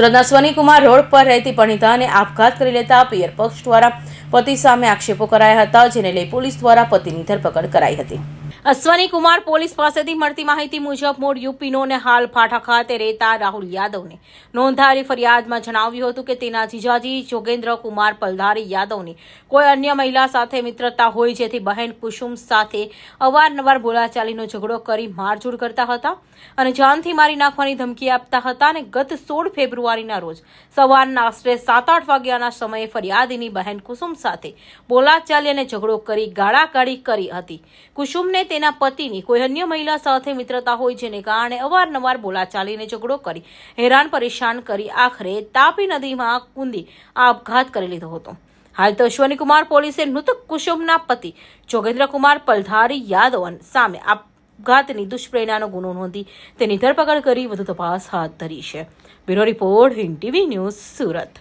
સુરતના અશ્વનીકુમાર રોડ પર રહેતી પરિણીતાને આપઘાત કરી લેતા પિયર પક્ષ દ્વારા પતિ સામે આક્ષેપો કરાયા હતા, જેને લઈ પોલીસ દ્વારા પતિની ધરપકડ કરાઈ હતી। અશ્વનીકુમાર પોલીસ પાસેથી મળતી માહિતી મુજબ મૂળ યુપીનો ને હાલ ફાટા ખાતે રહેતા રાહુલ યાદવને નોંધાયેલી ફરિયાદમાં જણાવ્યું હતું કે તેના જીજાજી જોગેન્દ્ર કુમાર પલધારી યાદવની કોઈ અન્ય મહિલા સાથે મિત્રતા હોય, જેથી બહેન કુસુમ સાથે અવારનવાર બોલાચાલીનો ઝઘડો કરી મારઝૂડ કરતા હતા અને જાનથી મારી નાખવાની ધમકી આપતા હતા અને ગત 16 ફેબ્રુઆરીના રોજ સવારના આશરે 7-8 વાગ્યાના સમયે ફરિયાદીની બહેન કુસુમ સાથે બોલાચાલી અને ઝઘડો કરી ગાળાગાળી કરી હતી। કુસુમને તેના પતિની કોઈ અન્ય મહિલા સાથે મિત્રતા હોય, જેને કારણે અવારનવાર બોલાચાલીને ઝઘડો કરી હેરાન પરેશાન કરી આખરે તાપી નદીમાં કૂદી આપઘાત કરી લીધો હતો। હાલ તો અશ્વનીકુમાર પોલીસે મૃતક કુસુમના પતિ જોગેન્દ્ર કુમાર પલધારી યાદવ સામે આપઘાતની દુષ્પ્રેરણાનો ગુનો નોંધી તેની ધરપકડ કરી વધુ તપાસ હાથ ધરી છે। Bureau report, Hind TV news, Surat.